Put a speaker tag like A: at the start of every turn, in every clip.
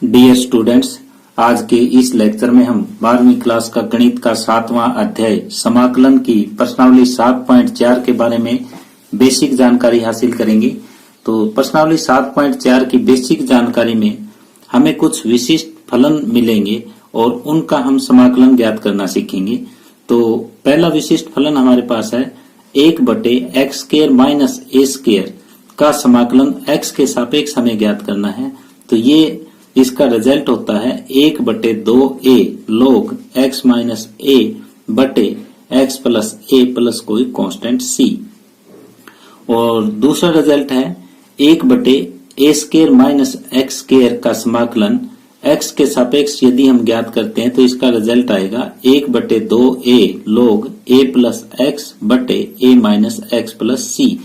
A: Dear students, आज के इस लेक्चर में हम 12वीं क्लास का गणित का 7वां अध्याय समाकलन की प्रश्नावली 7.4 के बारे में बेसिक जानकारी हासिल करेंगे। तो प्रश्नावली 7.4 की बेसिक जानकारी में हमें कुछ विशिष्ट फलन मिलेंगे और उनका हम समाकलन ज्ञात करना सीखेंगे। तो पहला विशिष्ट फलन हमारे पास है 1/x² माइनस a² का समाकलन x के सापेक्ष हमें ज्ञात करना है। तो ये इसका रिजल्ट होता है 1/2a log x minus a बटे x प्लस a प्लस कोई कांस्टेंट c। और दूसरा रिजल्ट है 1/a² माइनस x² का समाकलन x के सापेक्ष यदि हम ज्ञात करते हैं तो इसका रिजल्ट आएगा 1/2a log a plus x बटे a minus x plus c।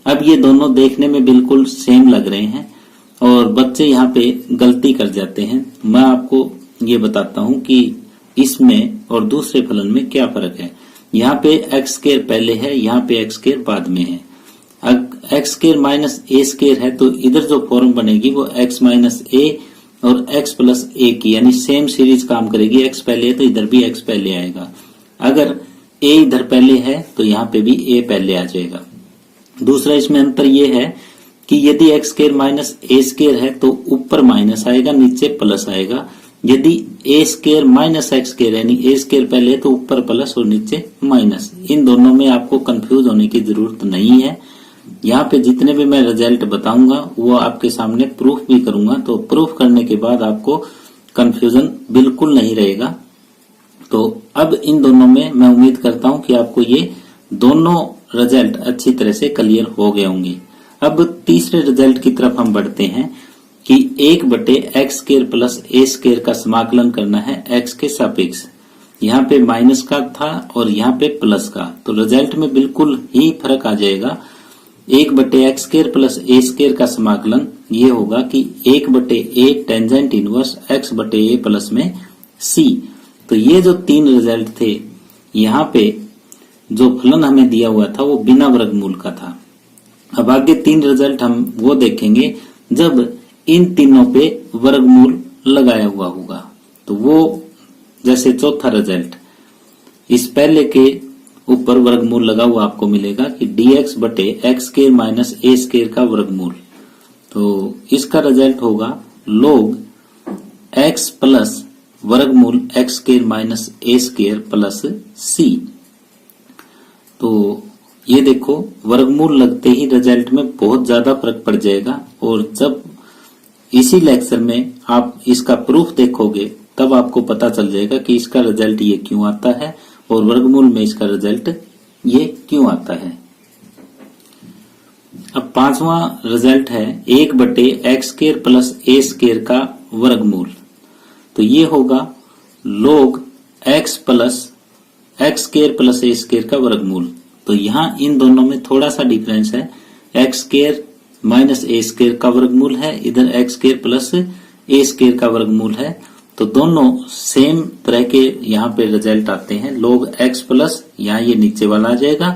A: अब ये दोनों देखने में बिल्कुल सेम लग रहे हैं और बच्चे यहाँ पे गलती कर जाते हैं। मैं आपको ये बताता हूँ कि इसमें और दूसरे फलन में क्या फर्क है। यहाँ पे x² पहले है, यहाँ पे x² बाद में है। x² माइनस a² है तो इधर जो फॉर्म बनेगी वो x माइनस a और x प्लस a की, यानी सेम सीरीज काम करेगी। x पहले है तो इधर भी x पहले आएगा। अगर a इधर पहले है तो यहाँ पे भी a पहले आ जाएगा। दूसरा इसमें अंतर ये है कि यदि x² माइनस a² है तो ऊपर माइनस आएगा, नीचे प्लस आएगा। यदि a² माइनस x² यानी a² पहले है तो ऊपर प्लस और नीचे माइनस। इन दोनों में आपको कंफ्यूज होने की जरूरत नहीं है। यहाँ पे जितने भी मैं रिजल्ट बताऊंगा वो आपके सामने प्रूफ भी करूंगा, तो प्रूफ करने के बाद आपको कंफ्यूजन बिल्कुल नहीं रहेगा। तो अब इन दोनों में मैं उम्मीद करता हूं कि आपको ये दोनों रिजल्ट अच्छी तरह से क्लियर हो गए होंगे। अब तीसरे रिजल्ट की तरफ हम बढ़ते हैं कि 1/x² प्लस a² का समाकलन करना है x के सापेक्ष। यहाँ पे माइनस का था और यहाँ पे प्लस का, तो रिजल्ट में बिल्कुल ही फर्क आ जाएगा। 1/x² प्लस a² का समाकलन ये होगा कि 1/a टेंजेंट इनवर्स x बटे a प्लस में c। तो ये जो तीन रिजल्ट थे, यहाँ पे जो फलन हमें दिया हुआ था वो बिना वर्गमूल का था। अब आगे तीन रिजल्ट हम वो देखेंगे जब इन तीनों पे वर्गमूल लगाया हुआ होगा। तो वो जैसे चौथा रिजल्ट, इस पहले के ऊपर वर्गमूल लगा हुआ आपको मिलेगा कि dx बटे x² माइनस a² का वर्गमूल। तो इसका रिजल्ट होगा log x प्लस वर्गमूल x² minus a² plus c। तो ये देखो वर्गमूल लगते ही रिजल्ट में बहुत ज्यादा फर्क पड़ जाएगा, और जब इसी लेक्चर में आप इसका प्रूफ देखोगे तब आपको पता चल जाएगा कि इसका रिजल्ट ये क्यों आता है और वर्गमूल में इसका रिजल्ट ये क्यों आता है। अब पांचवा रिजल्ट है 1/x² प्लस a² का वर्गमूल। तो ये होगा log x plus x² plus a² का वर्गमूल। तो यहाँ इन दोनों में थोड़ा सा डिफरेंस है, x² माइनस a² का वर्गमूल है, इधर x² प्लस a² का वर्गमूल है। तो दोनों सेम तरह के यहाँ पे रिजल्ट आते हैं। log x प्लस यहाँ ये नीचे वाला आ जाएगा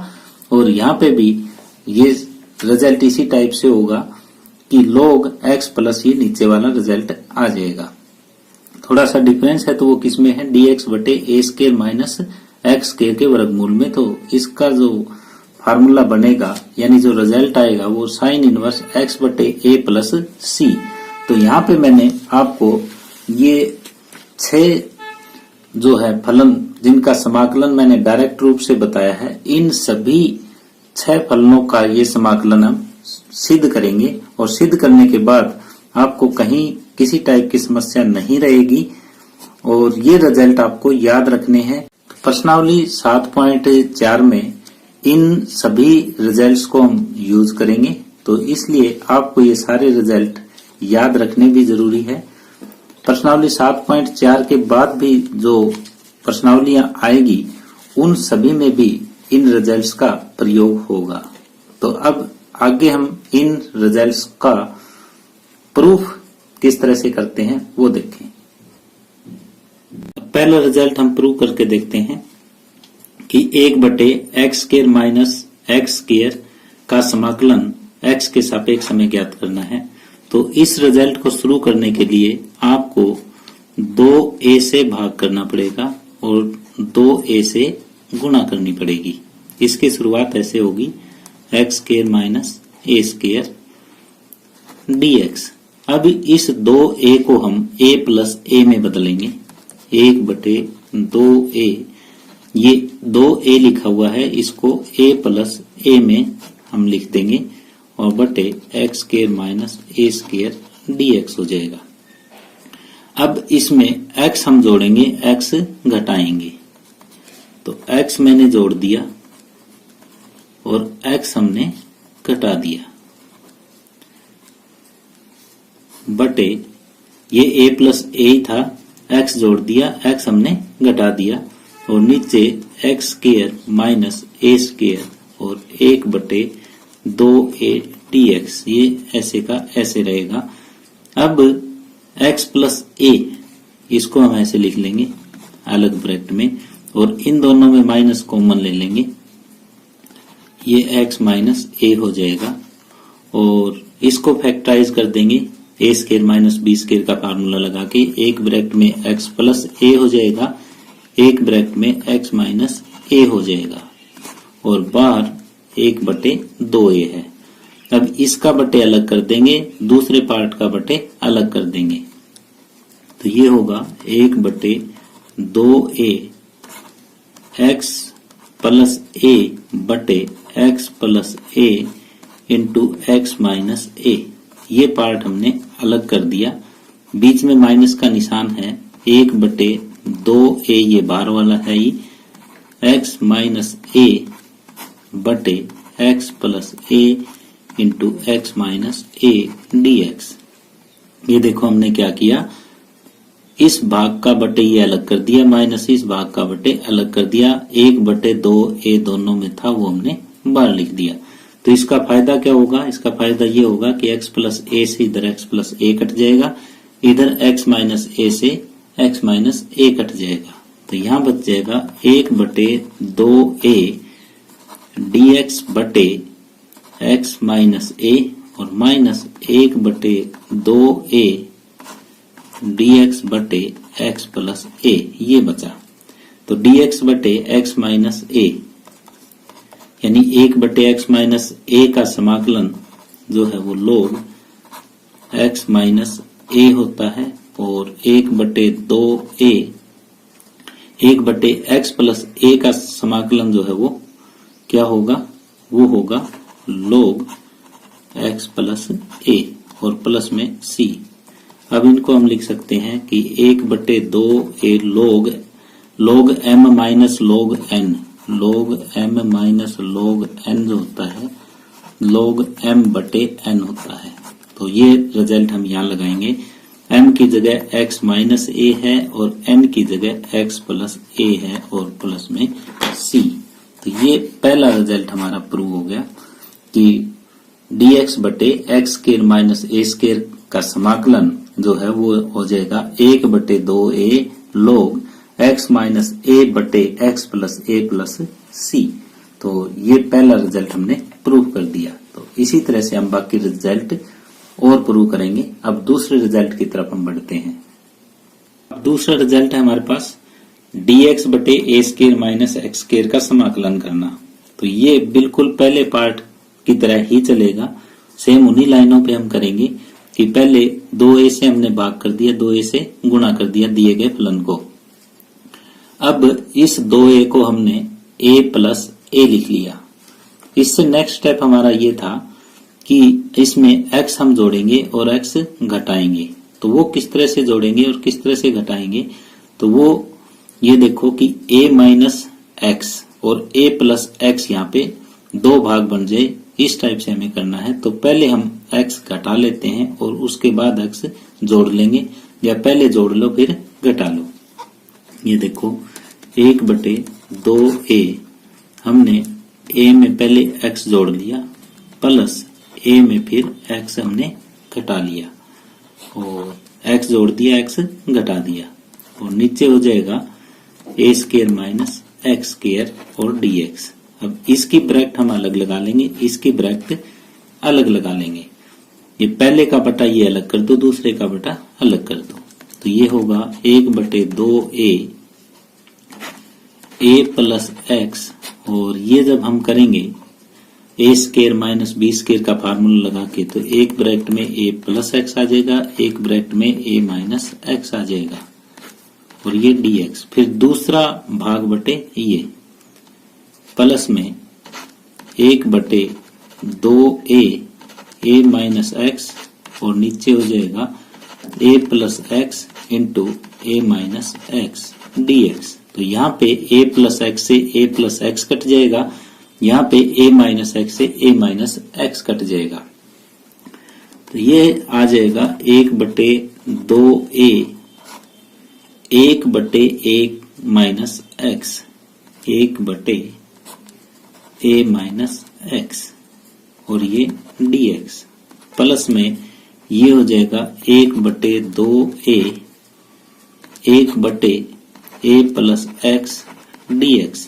A: और यहाँ पे भी ये रिजल्ट इसी टाइप से होगा कि log x प्लस ये नीचे वाला रिजल्ट आ जाएगा। थोड़ा सा डिफरेंस है तो वो किसमें है, dx बटे a² माइनस x² के वर्गमूल में। तो इसका जो फार्मूला बनेगा यानी जो रिजल्ट आएगा वो साइन इनवर्स x बटे a प्लस c। तो यहाँ पे मैंने आपको ये 6 जो है फलन जिनका समाकलन मैंने डायरेक्ट रूप से बताया है, इन सभी 6 फलनों का ये समाकलन हम सिद्ध करेंगे और सिद्ध करने के बाद आपको कहीं किसी टाइप की समस्या नहीं रहेगी और ये रिजल्ट आपको याद रखने हैं। प्रश्नावली 7.4 में इन सभी रिजल्ट्स को हम यूज करेंगे, तो इसलिए आपको ये सारे रिजल्ट याद रखने भी जरूरी है। प्रश्नावली 7.4 के बाद भी जो प्रश्नावलियां आएगी उन सभी में भी इन रिजल्ट्स का प्रयोग होगा। तो अब आगे हम इन रिजल्ट्स का प्रूफ किस तरह से करते हैं वो देखें। पहला रिजल्ट हम प्रूव करके देखते हैं कि 1/x² माइनस x² का समाकलन x के सापेक्ष हमें ज्ञात करना है। तो इस रिजल्ट को शुरू करने के लिए आपको 2a से भाग करना पड़ेगा और 2a से गुणा करनी पड़ेगी। इसकी शुरुआत ऐसे होगी x square minus a square dx। अब इस 2a को हम a प्लस a में बदलेंगे, 1/2a। ये 2a लिखा हुआ है, इसको a प्लस a में हम लिख देंगे और बटे x square minus a square dx हो जाएगा। अब इसमें x हम जोड़ेंगे, x घटाएंगे, तो x मैंने जोड़ दिया और x हमने घटा दिया, बटे ये a प्लस a था, x जोड़ दिया, x हमने घटा दिया और नीचे x square minus a square और 1/2a dx, ये ऐसे का ऐसे रहेगा। अब x प्लस a इसको हम ऐसे लिख लेंगे अलग ब्रैकेट में और इन दोनों में माइनस कॉमन ले लेंगे, ये x माइनस a हो जाएगा और इसको फैक्टराइज कर देंगे a square minus b square का फार्मूला लगा के। एक ब्रैकेट में x प्लस a हो जाएगा, एक ब्रैकेट में x माइनस a हो जाएगा और बाहर 1/2a है। अब इसका बटे अलग कर देंगे, दूसरे पार्ट का बटे अलग कर देंगे, तो ये होगा 1/2a x प्लस a बटे x plus a into x minus a। ये पार्ट हमने अलग कर दिया, बीच में माइनस का निशान है, 1/2a ये बाहर वाला है ही, x माइनस a बटे x plus a into x minus a dx। ये देखो हमने क्या किया, इस भाग का बटे ये अलग कर दिया, माइनस इस भाग का बटे अलग कर दिया, 1/2a दोनों में था वो हमने बाहर लिख दिया। तो इसका फायदा क्या होगा, इसका फायदा ये होगा कि x प्लस a से इधर x प्लस a कट जाएगा, इधर x माइनस a से x माइनस a कट जाएगा, तो यहाँ बच जाएगा 1/2a dx बटे x माइनस a और माइनस 1/2a dx बटे x प्लस a, ये बचा। तो dx बटे x माइनस a यानी 1/x माइनस a का समाकलन जो है वो log x माइनस a होता है और 1/2a 1/x प्लस a का समाकलन जो है वो क्या होगा, वो होगा log x प्लस a और प्लस में c। अब इनको हम लिख सकते हैं कि 1/2a log m minus log n, log m minus log n जो होता है log m बटे n होता है। तो ये रिजल्ट हम यहाँ लगाएंगे, m की जगह x माइनस a है और n की जगह x प्लस a है और प्लस में c। तो ये पहला रिजल्ट हमारा प्रूव हो गया कि dx बटे x square minus a square का समाकलन जो है वो हो जाएगा 1/2a log x minus a बटे x plus a plus c। तो ये पहला रिजल्ट हमने प्रूव कर दिया। तो इसी तरह से हम बाकी रिजल्ट और प्रूव करेंगे। अब दूसरे रिजल्ट की तरफ हम बढ़ते हैं। अब दूसरा रिजल्ट है हमारे पास dx बटे a square minus x square का समाकलन करना। तो ये बिल्कुल पहले पार्ट की तरह ही चलेगा, सेम उन्हीं लाइनों पे हम करेंगे कि पहले 2a से हमने भाग कर दिया, 2a से गुणा कर दिया दिए गए फलन को। अब इस 2a को हमने a प्लस a लिख लिया। इससे नेक्स्ट स्टेप हमारा ये था कि इसमें x हम जोड़ेंगे और x घटाएंगे। तो वो किस तरह से जोड़ेंगे और किस तरह से घटाएंगे, तो वो ये देखो कि a माइनस x और a प्लस x यहाँ पे दो भाग बन जाए, इस टाइप से हमें करना है। तो पहले हम x घटा लेते हैं और उसके बाद x जोड़ लेंगे, या पहले जोड़ लो फिर घटा लो। ये देखो 1/2a हमने a में पहले x जोड़ लिया प्लस a में फिर x हमने घटा लिया और x जोड़ दिया x घटा दिया और नीचे हो जाएगा a square minus x square और dx। अब इसकी ब्रैकेट हम अलग लगा लेंगे, इसकी ब्रैकेट अलग लगा लेंगे। ये पहले का बटा ये अलग कर दो, दूसरे का बटा अलग कर दो, तो ये होगा 1/2a a प्लस एक्स, और ये जब हम करेंगे a square minus B square का फार्मूला लगा के, तो एक ब्रैकेट में a प्लस एक्स आ जाएगा, एक ब्रैकेट में a माइनस एक्स आ जाएगा, और ये dx। फिर दूसरा भाग बटे ये प्लस में 1/2a a माइनस एक्स, और नीचे हो जाएगा a plus x into a minus x dx। तो यहाँ पे a प्लस एक्स से a प्लस एक्स कट जाएगा, यहाँ पे a माइनस एक्स से a माइनस एक्स कट जाएगा, तो ये आ जाएगा 1/2a 1/a minus x 1/a minus x, और ये dx प्लस में ये हो जाएगा 1/2a 1/a plus x dx।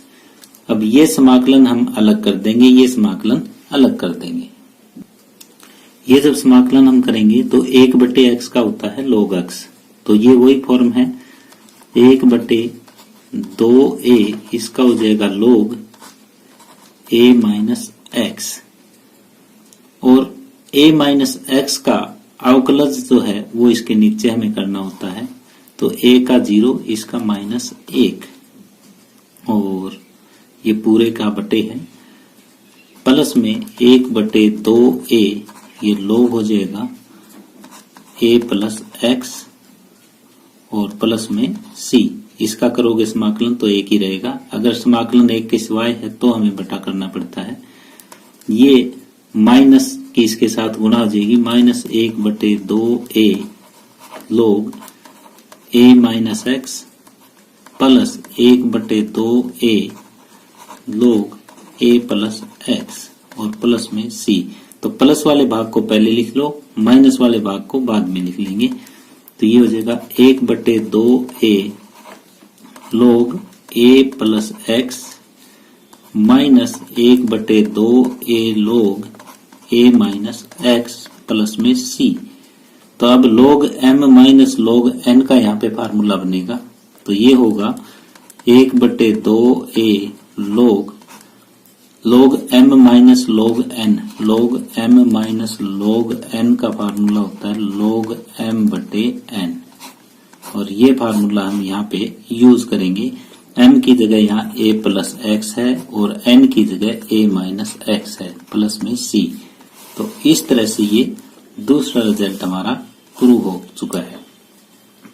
A: अब ये समाकलन हम अलग कर देंगे, ये समाकलन अलग कर देंगे। ये जब समाकलन हम करेंगे तो 1/x का होता है log x, तो ये वही फॉर्म है 1/2a, इसका हो जाएगा log a माइनस एक्स, और a माइनस एक्स का अवकलज जो है वो इसके नीचे हमें करना होता है, तो a का 0, इसका -1, और ये पूरे का बटे है, प्लस में 1/2a, ये log हो जाएगा a प्लस एक्स, और प्लस में c, इसका करोगे समाकलन तो एक ही रहेगा, अगर समाकलन एक के सिवाय है तो हमें बटा करना पड़ता है। ये माइनस की इसके साथ गुणा हो जाएगी, -1/2a log a minus x plus 1/2a log a plus x, और प्लस में c। तो प्लस वाले भाग को पहले लिख लो, माइनस वाले भाग को बाद में लिख लेंगे, तो ये हो जाएगा 1/2a log a plus x minus 1/2a log a minus x plus में c। तो अब log m minus log n का यहाँ पे फार्मूला बनेगा, तो ये होगा 1/2a log m minus log n, log m minus log n का फार्मूला होता है log m/n, और ये फार्मूला हम यहाँ पे यूज करेंगे। m की जगह यहाँ a प्लस एक्स है, और n की जगह a माइनस एक्स है, प्लस में c। तो इस तरह से ये दूसरा रिजल्ट हमारा प्रूव हो चुका है।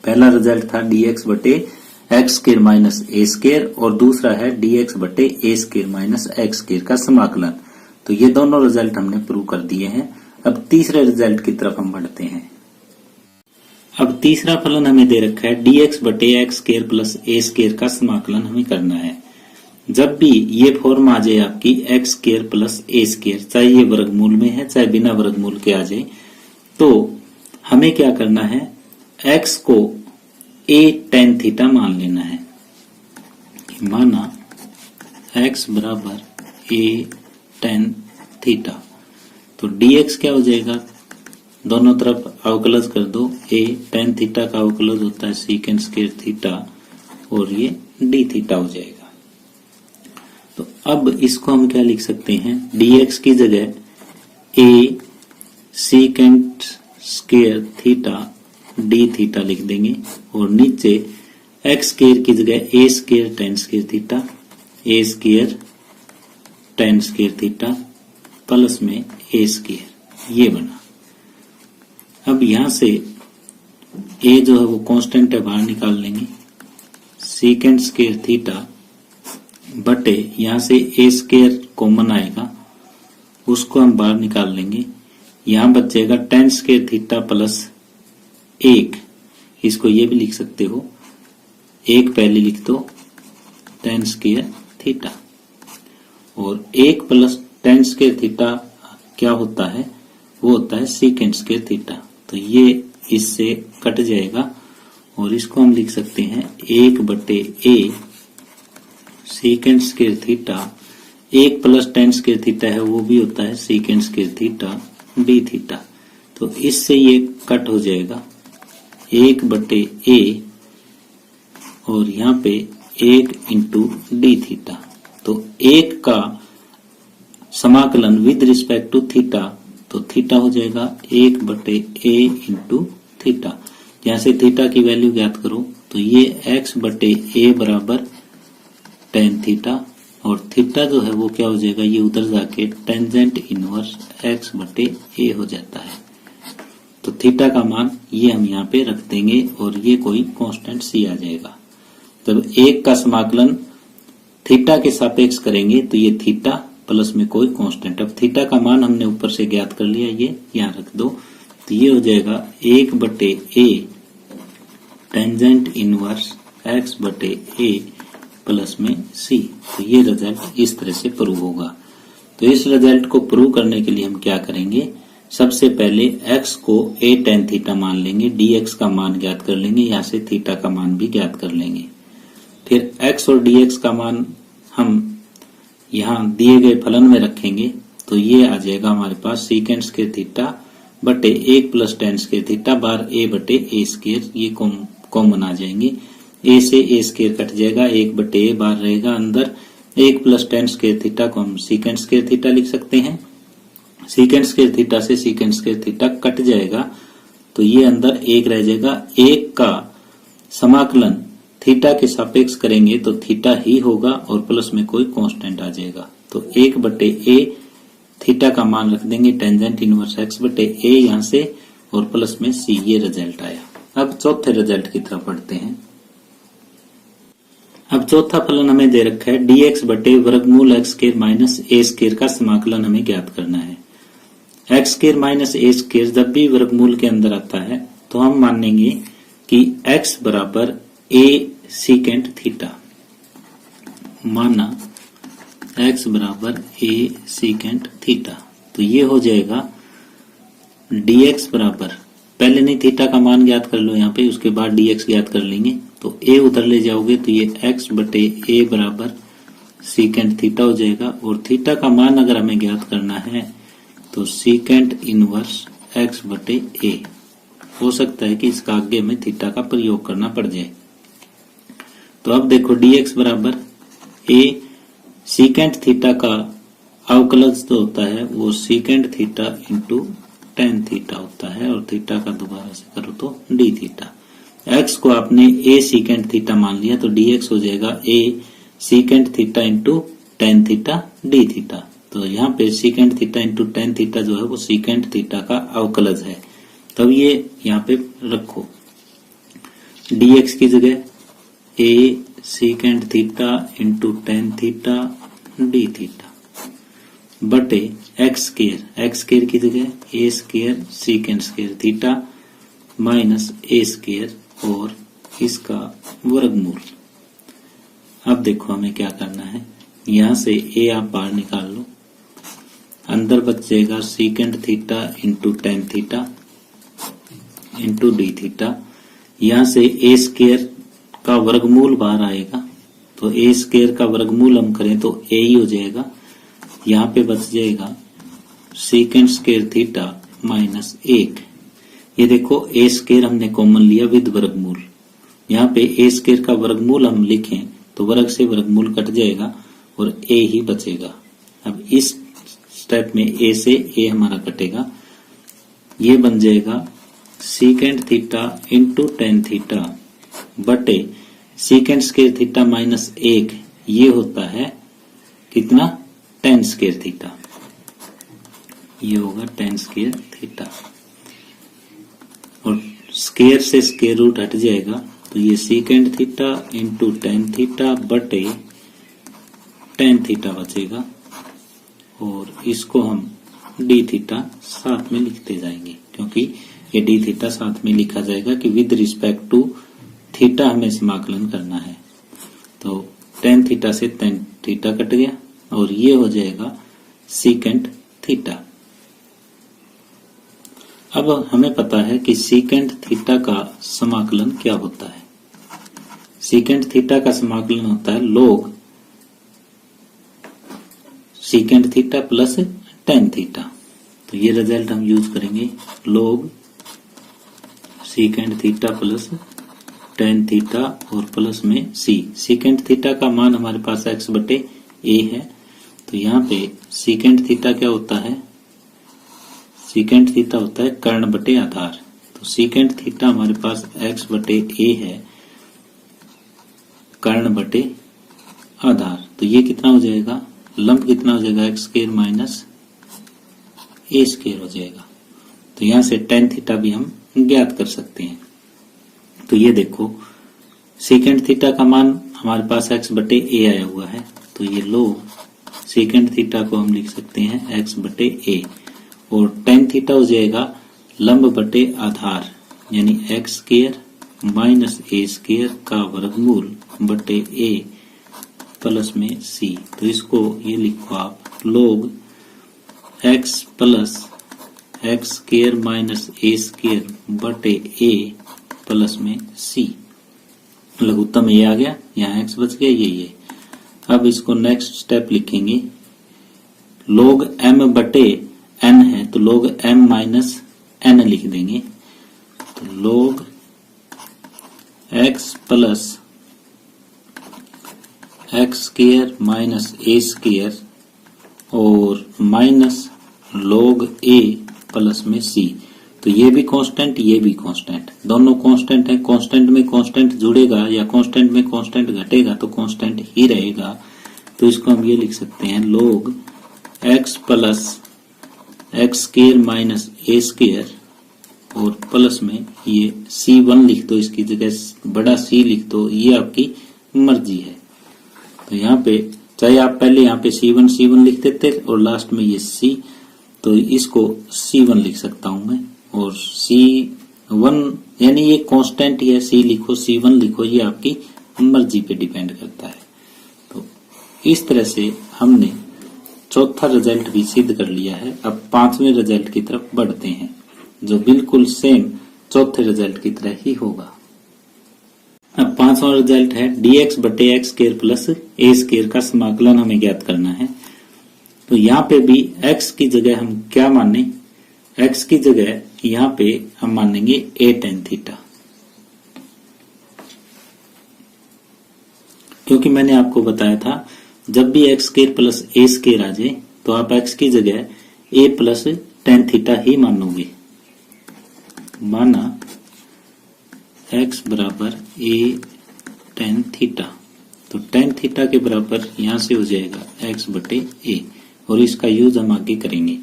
A: पहला रिजल्ट था dx/x square minus a square, और दूसरा है dx/a square minus x square का समाकलन। तो ये दोनों रिजल्ट हमने प्रूव कर दिए हैं। अब तीसरे रिजल्ट की तरफ हम बढ़ते हैं। अब तीसरा फलन हमें दे रखा है dx/x square plus a square का समाकलन हमें करना है। जब भी ये फॉर्म आ जाए आपकी x square plus a square, चाहे ये वर्गमूल में है चाहे बिना वर्गमूल के आ जाए, तो हमें क्या करना है, x को a tan थीटा मान लेना है। माना x बराबर a tan थीटा, तो dx क्या हो जाएगा, दोनों तरफ अवकलज कर दो, a tan थीटा का अवकलज होता है सीकेंट स्क्वायर थीटा, और ये d थीटा हो जाएगा। तो अब इसको हम क्या लिख सकते हैं, dx की जगह a secant square theta d theta लिख देंगे, और नीचे x स्क्वायर की जगह a square tan square theta, a square tan square theta plus में a स्क्वायर, ये बना। अब यहां से a जो है वो कांस्टेंट है, बाहर निकाल लेंगे, सीकेंट स्क्वायर थीटा बटे यहां से a स्क्वायर कॉमन आएगा, उसको हम बाहर निकाल लेंगे, यहां बचेगा tan स्क्वायर थीटा प्लस 1, इसको ये भी लिख सकते हो, 1 पहले लिख दो tan स्क्वायर थीटा, और 1 प्लस tan स्क्वायर थीटा क्या होता है, वो होता है सीकेंट स्क्वायर थीटा। तो ये इससे कट जाएगा, और इसको हम लिख सकते हैं 1/a secant square theta, 1 plus tan square theta है वो भी होता है secant square theta d theta. तो इससे ये कट हो जाएगा 1/a और यहाँ पे 1 इंटू डी थीटा। तो 1 का समाकलन विद रिस्पेक्ट टू थीटा, तो थीटा हो जाएगा 1/a इंटू थीटा। यहाँ से थीटा की वैल्यू ज्ञात करो तो ये x/a बराबर tan थीटा और थीटा जो है वो क्या हो जाएगा, ये उधर जाके टेंजेंट इनवर्स x/a हो जाता है। तो थीटा का मान ये हम यहाँ पे रख देंगे और ये कोई कांस्टेंट सी आ जाएगा। तब 1 का समाकलन थीटा के सापेक्ष करेंगे तो ये थीटा प्लस में कोई कांस्टेंट। अब थीटा का मान हमने ऊपर से ज्ञात कर लिया, ये यहाँ रख दो। तो ये हो जाएगा 1/a tangent inverse x/a plus में c। तो ये रिजल्ट इस तरह से प्रूव होगा। तो इस रिजल्ट को प्रूव करने के लिए हम क्या करेंगे, सबसे पहले x को a tan थीटा मान लेंगे, dx का मान ज्ञात कर लेंगे, यहाँ से थीटा का मान भी ज्ञात कर लेंगे। फिर x और dx का मान हम यहाँ दिए गए फलन में रखेंगे तो ये आ जाएगा हमारे पास सीकेंट स्क्वायर थीटा बटे 1 प्लस tan स्क्वायर थीटा बार a/a स्क्वायर। ये कॉमन आ जाएंगे, a से a स्क्वायर कट जाएगा, 1/a बार रहेगा अंदर। 1 प्लस tan स्क्वायर थीटा को हम सीकेंट स्क्वायर थीटा लिख सकते हैं। सीकेंट स्क्वायर थीटा से सीकेंट स्क्वायर थीटा कट जाएगा तो ये अंदर 1 रह जाएगा। 1 का समाकलन थीटा के सापेक्ष करेंगे तो थीटा ही होगा और प्लस में कोई कांस्टेंट आ जाएगा। तो 1/a थीटा का मान रख देंगे टेंजेंट इनवर्स x/a यहाँ से और प्लस में c। ये रिजल्ट आया। अब चौथे रिजल्ट की तरफ बढ़ते हैं। अब चौथा फलन हमें दे रखा है dx बटे वर्गमूल x square minus a square का समाकलन हमें ज्ञात करना है। x square minus a square जब भी वर्गमूल के अंदर आता है तो हम मानेंगे कि x बराबर a सीकेंट थीटा। माना x बराबर a सीकेंट थीटा तो ये हो जाएगा dx बराबर, पहले नहीं थीटा का मान ज्ञात कर लो यहाँ पे, उसके बाद dx ज्ञात कर लेंगे। तो a उधर ले जाओगे तो ये x/a बराबर सीकेंट थीटा हो जाएगा और थीटा का मान अगर हमें ज्ञात करना है तो सीकेंट इनवर्स x/a। हो सकता है कि इसका आगे में थीटा का प्रयोग करना पड़ जाए। तो अब देखो dx बराबर a सीकेंट थीटा का अवकलज जो होता है वो secant theta into tan theta होता है और थीटा का दोबारा से करो तो d थीटा। x को आपने a सीकेंट थीटा मान लिया तो dx हो जाएगा a secant theta into tan theta d theta. तो यहाँ पे secant theta into tan theta जो है वो सीकेंट थीटा का अवकलज है। तब ये यहाँ पे रखो dx की जगह a secant theta into tan theta d theta बटे x स्क्वायर की जगह a square secant square theta minus a square और इसका वर्गमूल। अब देखो हमें क्या करना है, यहाँ से a आप बाहर निकाल लो, अंदर बच जाएगा secant theta into tan theta into d theta. यहाँ से a स्क्वायर का वर्गमूल बाहर आएगा तो a स्क्वायर का वर्गमूल हम करें तो a ही हो जाएगा। यहाँ पे बच जाएगा सीकेंट स्क्वायर थीटा माइनस 1। ये देखो a स्क्वायर हमने कॉमन लिया विद वर्गमूल, यहाँ पे a स्क्वायर का वर्गमूल हम लिखें तो वर्ग से वर्गमूल कट जाएगा और a ही बचेगा। अब इस स्टेप में a से a हमारा कटेगा, ये बन जाएगा secant theta into tan theta बटे सीकेंट स्क्वायर थीटा माइनस 1। ये होता है कितना, tan स्क्वायर थीटा। ये होगा tan स्क्वायर थीटा और स्क्वायर से स्क्वायर रूट हट जाएगा तो ये secant theta into tan theta बटे tan थीटा बचेगा और इसको हम d थीटा साथ में लिखते जाएंगे क्योंकि ये d थीटा साथ में लिखा जाएगा कि विद रिस्पेक्ट टू थीटा हमें समाकलन करना है। तो tan थीटा से tan थीटा कट गया और ये हो जाएगा सीकेंट थीटा। अब हमें पता है कि सीकेंट थीटा का समाकलन क्या होता है। सीकेंट थीटा का समाकलन होता है log secant theta plus tan theta. तो ये रिजल्ट हम यूज करेंगे log secant theta plus tan theta और प्लस में c। सीकेंट थीटा का मान हमारे पास x बटे a है, तो यहाँ पे सीकेंट थीटा क्या होता है, सीकेंट थीटा होता है कर्ण बटे आधार। तो सीकेंट थीटा हमारे पास x बटे a है कर्ण बटे आधार। तो ये कितना हो जाएगा, लंब कितना हो जाएगा, x square minus a square हो जाएगा। तो यहां से टेन थीटा भी हम ज्ञात कर सकते हैं। तो ये देखो सीकेंट थीटा का मान हमारे पास एक्स बटे ए आया हुआ है, तो ये log सीकेंट थीटा को हम लिख सकते हैं एक्स बटे ए, और टेन थीटा हो जाएगा लंब बटे आधार, यानी x square minus a square का वर्गमूल बटे ए प्लस में c। तो इसको ये लिखो आप log x plus x square minus a square बटे ए प्लस में c। लघुत्तम ये आ गया, यहाँ x बच गया, ये। अब इसको नेक्स्ट स्टेप लिखेंगे, log m बटे n है तो log m माइनस n लिख देंगे। तो log x plus x square minus a square और माइनस log a प्लस में c। तो ये भी कांस्टेंट, ये भी कांस्टेंट, दोनों कांस्टेंट है। कांस्टेंट में कांस्टेंट जुड़ेगा या कांस्टेंट में कांस्टेंट घटेगा तो कांस्टेंट ही रहेगा। तो इसको हम ये लिख सकते हैं log x plus x square minus a square और प्लस में ये c1 लिख दो, इसकी जगह बड़ा C लिख दो, ये आपकी मर्जी है। तो यहाँ पे चाहे आप पहले यहाँ पे C1 लिख देते और लास्ट में ये C, तो इसको C1 लिख सकता हूं मैं, और C1 यानी ये कांस्टेंट ही है, C लिखो C1 लिखो, ये आपकी मर्जी पे डिपेंड करता है। तो इस तरह से हमने चौथा रिजल्ट भी सिद्ध कर लिया है। अब पांचवें रिजल्ट की तरफ बढ़ते हैं, जो बिल्कुल सेम चौथे रिजल्ट की तरह ही होगा। अब पांचवा रिजल्ट है dx बटे x square plus a square का समाकलन हमें ज्ञात करना है। तो यहाँ पे भी x की जगह हम क्या माने, x की जगह यहाँ पे हम मानेंगे a tan थीटा, क्योंकि मैंने आपको बताया था जब भी x square plus a square आ जाए तो आप x की जगह a प्लस tan थीटा ही मानोगे। माना x बराबर a tan थीटा, तो tan थीटा के बराबर यहां से हो जाएगा x बटे a, और इसका यूज हम आगे करेंगे।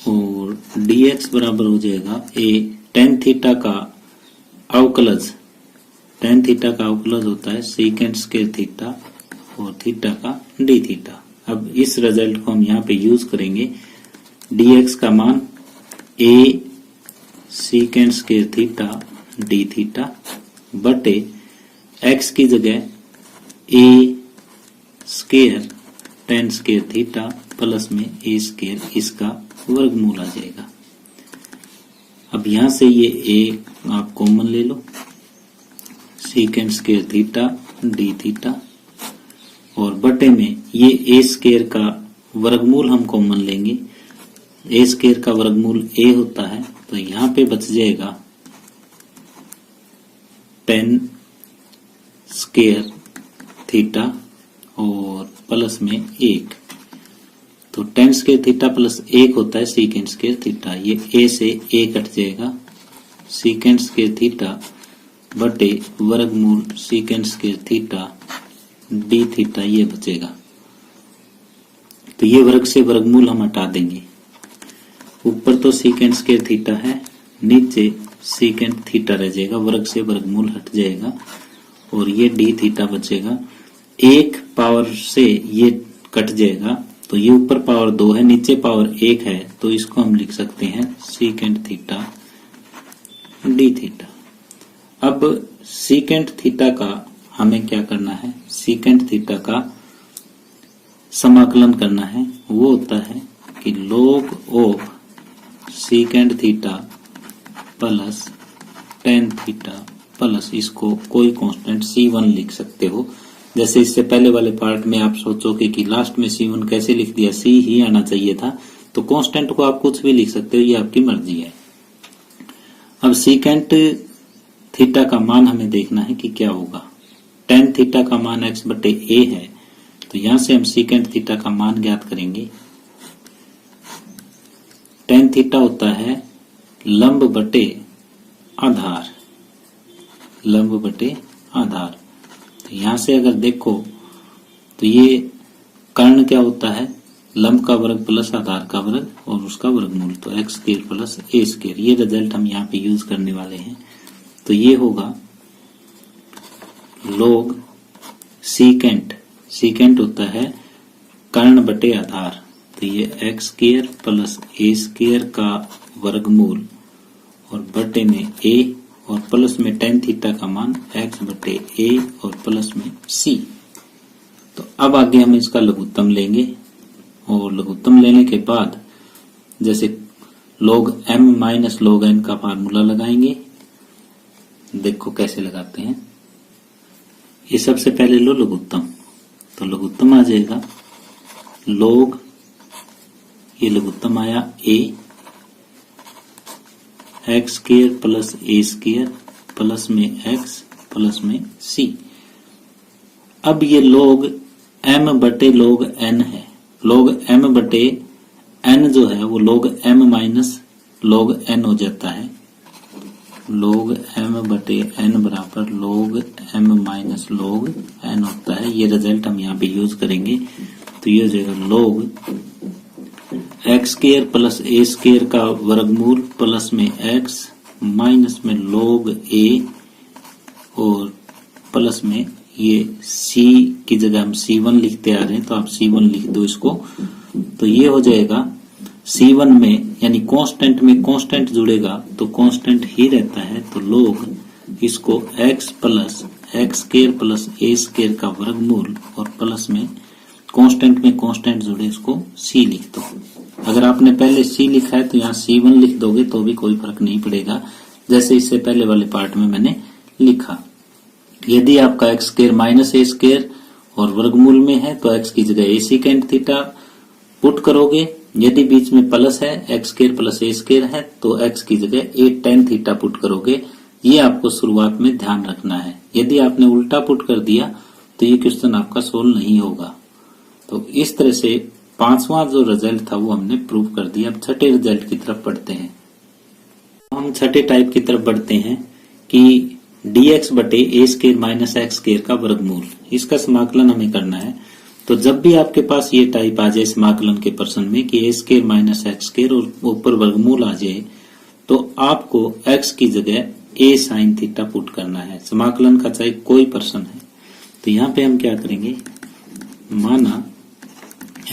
A: और dx बराबर हो जाएगा a tan थीटा का अवकलज, tan थीटा का अवकलज होता है सेकेंड स्क्वायर थीटा और थीटा का d थीटा। अब इस रिजल्ट को हम यहाँ पे यूज करेंगे, dx का मान a सीकेंड square theta d theta बटे x की जगह a square ten square theta plus में a स्क्वायर, इसका वर्गमूल आ जाएगा। अब यहां से ये a आप कॉमन ले लो, secant square theta d theta, और बटे में ये a स्क्वायर का वर्गमूल हम कॉमन लेंगे। a स्क्वायर का वर्गमूल a होता है, तो यहाँ पे बच जाएगा टेन स्क्वायर थीटा और प्लस में एक, तो टेन स्क्वायर थीटा प्लस एक होता है सीकेंड स्क्वायर थीटा। ये a से a कट जाएगा, सीकेंड स्क्वायर थीटा बटे वर्गमूल सीकेंड स्क्वायर थीटा डी थीटा, ये बचेगा। तो ये वर्ग से वर्गमूल हम हटा देंगे, ऊपर तो सीकेंड स्क्वायर थीटा है, नीचे सीकेंड थीटा रह जाएगा, वर्ग से वर्गमूल हट जाएगा और ये डी थीटा बचेगा। एक पावर से ये कट जाएगा, तो ये ऊपर पावर 2 है, नीचे पावर 1 है, तो इसको हम लिख सकते हैं सीकेंड थीटा डी थीटा। अब सीकेंड थीटा का हमें क्या करना है, सीकेंड थीटा का समाकलन करना है। वो होता है कि log of secant theta plus tan theta plus, इसको कोई कांस्टेंट C1 लिख सकते हो। जैसे इससे पहले वाले पार्ट में आप सोचोगे कि लास्ट में C1 कैसे लिख दिया, C ही आना चाहिए था, तो कांस्टेंट को आप कुछ भी लिख सकते हो, ये आपकी मर्जी है। अब सीकेंट थीटा का मान हमें देखना है कि क्या होगा। टेन थीटा का मान x बटे a है, तो यहां से हम सीकेंट थीटा का मान ज्ञात करेंगे। टेन थीटा होता है लंब बटे आधार, लंब बटे आधार। तो यहां से अगर देखो तो ये कर्ण क्या होता है, लंब का वर्ग प्लस आधार का वर्ग और उसका वर्गमूल, तो x square plus a square. ये रिजल्ट हम यहाँ पे यूज करने वाले हैं। तो ये होगा log सीकेंट, सीकेंट होता है कर्ण बटे आधार, तो ये x square plus a square का वर्गमूल और बटे में a और प्लस में टेन थीटा का मान x बटे a और प्लस में c। तो अब आगे हम इसका लघुत्तम लेंगे और लघुत्तम लेने के बाद जैसे log m minus log n का फार्मूला लगाएंगे। देखो कैसे लगाते हैं। ये सबसे पहले लो लघुत्तम, तो लघुत्तम आ जाएगा log, ये लघुत्तम आया a x square plus a square plus में एक्स प्लस में c। अब ये log m बटे log n है। log m बटे n जो है वो log m minus log n हो जाता है। log m बटे n बराबर log m minus log n होता है। ये रिजल्ट हम यहाँ पे यूज करेंगे। तो ये हो जाएगा log x square plus a square का वर्गमूल प्लस में एक्स माइनस में log a और प्लस में ये c की जगह हम c1 लिखते आ रहे हैं, तो आप c1 लिख दो इसको। तो ये हो जाएगा c1 में, यानी कांस्टेंट में कांस्टेंट जुड़ेगा तो कांस्टेंट ही रहता है, तो log इसको x plus x square plus a square का वर्गमूल और प्लस में कांस्टेंट में कांस्टेंट जुड़े इसको c लिख दो। अगर आपने पहले c लिखा है तो यहाँ c1 लिख दोगे तो भी कोई फर्क नहीं पड़ेगा, जैसे इससे पहले वाले पार्ट में मैंने लिखा। यदि आपका x square minus a square और वर्गमूल में है तो एक्स की जगह ए सीकेंट थीटा पुट करोगे। यदि बीच में प्लस है, x square plus a square है, तो एक्स की जगह ए टेन थीटा पुट करोगे। ये आपको शुरुआत में ध्यान रखना है। यदि आपने उल्टा पुट कर दिया तो ये क्वेश्चन आपका सोल्व नहीं होगा। तो इस तरह से पांचवा जो रिजल्ट था वो हमने प्रूव कर दिया। अब छठे रिजल्ट की तरफ बढ़ते हैं। हम छठे टाइप की तरफ बढ़ते हैं कि dx बटे ए स्क्वायर माइनस एक्स स्क्वायर का वर्गमूल, इसका समाकलन हमें करना है। तो जब भी आपके पास ये टाइप आ जाए समाकलन के प्रश्न में कि ए स्क्वायर माइनस एक्स स्क्वायर और ऊपर वर्गमूल आ जाए, तो आपको x की जगह a साइन थीटा पुट करना है। समाकलन का चाहे कोई प्रश्न है। तो यहाँ पे हम क्या करेंगे, माना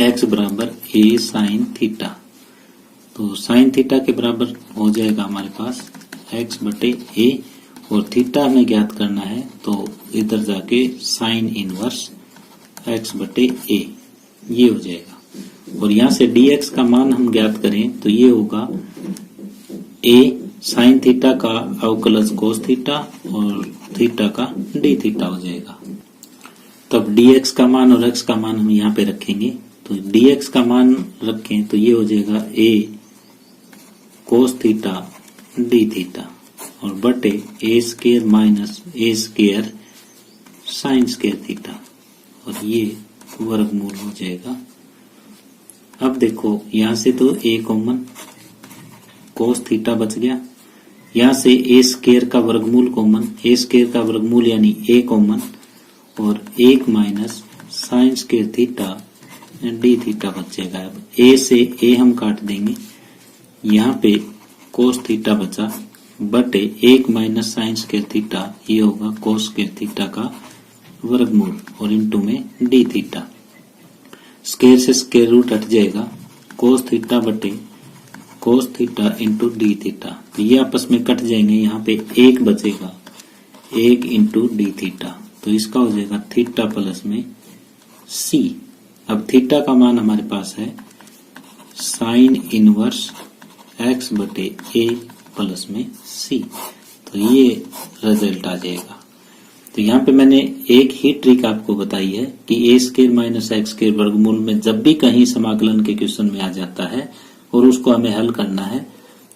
A: x बराबर a साइन थीटा, तो साइन थीटा के बराबर हो जाएगा हमारे पास x बटे a और थीटा हमें ज्ञात करना है, तो इधर जाके साइन इनवर्स x बटे a ये हो जाएगा। और यहाँ से dx का मान हम ज्ञात करें तो ये होगा a साइन थीटा का अवकलज कोस थीटा और थीटा का d थीटा हो जाएगा। तब dx का मान और x का मान हम यहाँ पे रखेंगे। तो dx का मान रखें तो ये हो जाएगा a cos theta d theta और बटे ए square minus a square sine square theta और ये वर्गमूल हो जाएगा। अब देखो यहाँ से तो a कॉमन, कोस थीटा बच गया। यहाँ से ए स्क्वायर का वर्गमूल कॉमन, ए स्क्वायर का वर्गमूल यानी a कॉमन और 1 minus sine square theta d theta बच जाएगा। अब a से a हम काट देंगे, यहाँ पे कोस थीटा बचा बटे 1 माइनस साइन स्क्वायर थीटा, ये होगा कोस स्क्वायर थीटा का वर्गमूल और इनटू में डी थीटा। स्क्वायर से स्क्वायर रूट हट जाएगा, कोस थीटा बटे cos theta into D theta, तो ये आपस में कट जाएंगे। यहाँ पे 1 बचेगा, 1 इंटू डी थीटा, तो इसका हो जाएगा थीटा प्लस में c। अब थीटा का मान हमारे पास है साइन इनवर्स x बटे a प्लस में c, तो ये रिजल्ट आ जाएगा। तो यहाँ पे मैंने एक ही ट्रिक आपको बताई है कि ए स्क्वायर माइनस एक्स स्क्वायर वर्गमूल में जब भी कहीं समाकलन के क्वेश्चन में आ जाता है और उसको हमें हल करना है।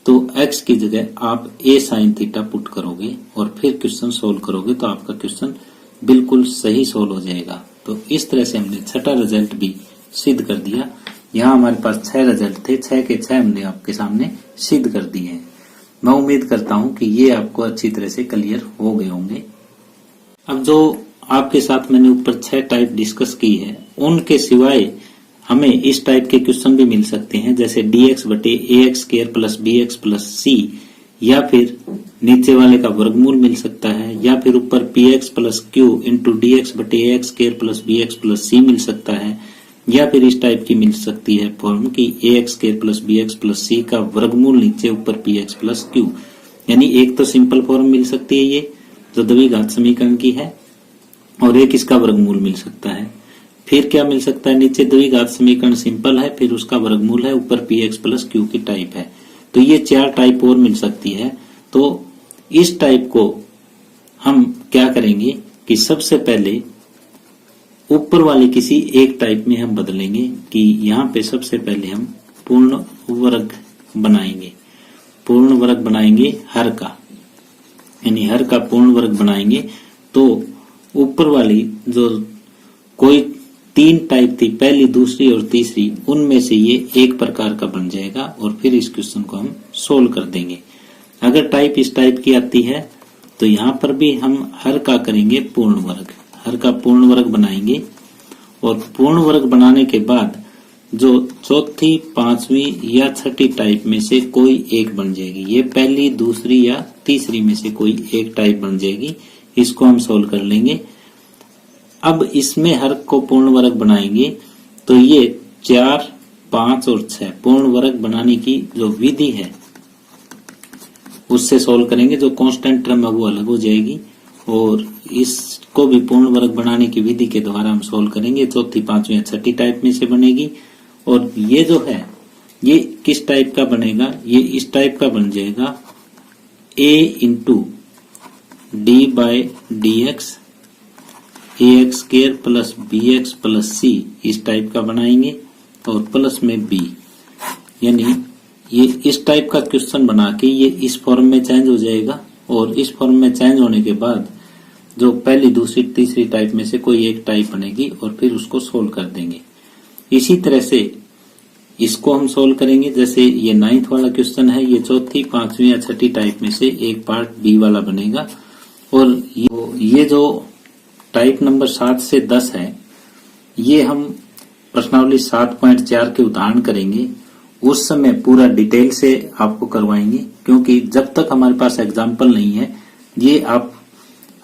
A: तो x की जगह आप a sin थीटा पुट करोगे और फिर क्वेश्चन सोल्व करोगे तो आपका क्वेश्चन बिल्कुल सही सोल्व हो जाएगा। तो इस तरह से हमने छठा रिजल्ट भी सिद्ध कर दिया। यहाँ हमारे पास 6 रिजल्ट थे, 6 के 6 हमने आपके सामने सिद्ध कर दिए हैं। मैं उम्मीद करता हूं कि ये आपको अच्छी तरह से क्लियर हो गए होंगे। अब जो आपके साथ मैंने ऊपर 6 टाइप डिस्कस की है, उनके सिवाय हमें इस टाइप के क्वेश्चन भी मिल सकते हैं, जैसे dx बटे ax square plus bx plus c, या फिर नीचे वाले का वर्गमूल मिल सकता है, या फिर ऊपर px plus q into dx बटे ax square plus bx plus c मिल सकता है, या फिर इस टाइप की मिल सकती है फॉर्म की ax square plus bx plus c का वर्गमूल नीचे ऊपर px प्लस q। यानी एक तो सिंपल फॉर्म मिल सकती है ये जो द्विघात समीकरण की है, और एक इसका वर्गमूल मिल सकता है। फिर क्या मिल सकता है, नीचे द्विघात समीकरण सिंपल है, फिर उसका वर्गमूल है, ऊपर px प्लस q की टाइप है। तो ये 4 टाइप और मिल सकती है। तो इस टाइप को हम क्या करेंगे कि सबसे पहले ऊपर वाली किसी एक टाइप में हम बदलेंगे कि यहाँ पे सबसे पहले हम पूर्ण वर्ग बनाएंगे। पूर्ण वर्ग बनाएंगे हर का, यानी हर का पूर्ण वर्ग बनाएंगे। तो ऊपर वाली जो कोई 3 टाइप थी, पहली, दूसरी और तीसरी, उनमें से ये एक प्रकार का बन जाएगा और फिर इस क्वेश्चन को हम सोल्व कर देंगे। अगर टाइप इस टाइप की आती है तो यहाँ पर भी हम हर का करेंगे पूर्ण वर्ग, हर का पूर्ण वर्ग बनाएंगे, और पूर्ण वर्ग बनाने के बाद जो चौथी, पांचवी या छठी टाइप में से कोई एक बन जाएगी। ये पहली, दूसरी या तीसरी में से कोई एक टाइप बन जाएगी। इसको हम सोल्व कर लेंगे। अब इसमें हर को पूर्ण वर्ग बनाएंगे तो ये 4, 5 और 6 पूर्ण वर्ग बनाने की जो विधि है उससे सोल्व करेंगे। जो कांस्टेंट टर्म है वो अलग हो जाएगी, और इसको भी पूर्ण वर्ग बनाने की विधि के द्वारा हम सोल्व करेंगे। चौथी, पांचवी या छठी टाइप में से बनेगी। और ये जो है ये किस टाइप का बनेगा, ये इस टाइप का बन जाएगा a into D by D x ax square plus bx plus c, इस टाइप का बनाएंगे, और प्लस में b। यानी ये इस टाइप का क्वेश्चन बना के ये इस फॉर्म में चेंज हो जाएगा, और इस फॉर्म में चेंज होने के बाद जो पहली, दूसरी, तीसरी टाइप में से कोई एक टाइप बनेगी और फिर उसको सोल्व कर देंगे। इसी तरह से इसको हम सोल्व करेंगे। जैसे ये 9th वाला क्वेश्चन है, ये चौथी, पांचवी या छठी टाइप में से एक पार्ट बी वाला बनेगा। और ये जो टाइप नंबर 7 से 10 है, ये हम प्रश्नावली 7.4 के उदाहरण करेंगे। उस समय पूरा डिटेल से आपको करवाएंगे, क्योंकि जब तक हमारे पास एग्जाम्पल नहीं है ये आप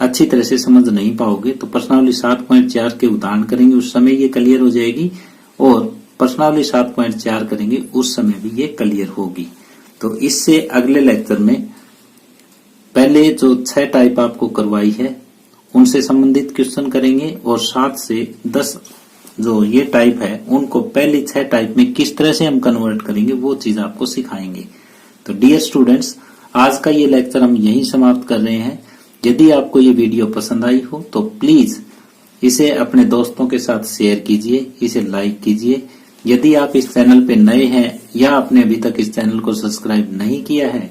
A: अच्छी तरह से समझ नहीं पाओगे। तो प्रश्नावली 7.4 के उदाहरण करेंगे, उस समय ये क्लियर हो जाएगी, और प्रश्नावली 7.4 करेंगे उस समय भी ये क्लियर होगी। तो इससे अगले लेक्चर में पहले जो 6 टाइप आपको करवाई है उनसे संबंधित क्वेश्चन करेंगे, और 7 से 10 जो ये टाइप है उनको पहली 6 टाइप में किस तरह से हम कन्वर्ट करेंगे वो चीज आपको सिखाएंगे। तो डियर स्टूडेंट्स, आज का ये लेक्चर हम यहीं समाप्त कर रहे हैं। यदि आपको ये वीडियो पसंद आई हो तो प्लीज इसे अपने दोस्तों के साथ शेयर कीजिए, इसे लाइक कीजिए। यदि आप इस चैनल पे नए हैं या आपने अभी तक इस चैनल को सब्सक्राइब नहीं किया है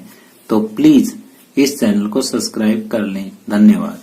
A: तो प्लीज इस चैनल को सब्सक्राइब कर लें। धन्यवाद।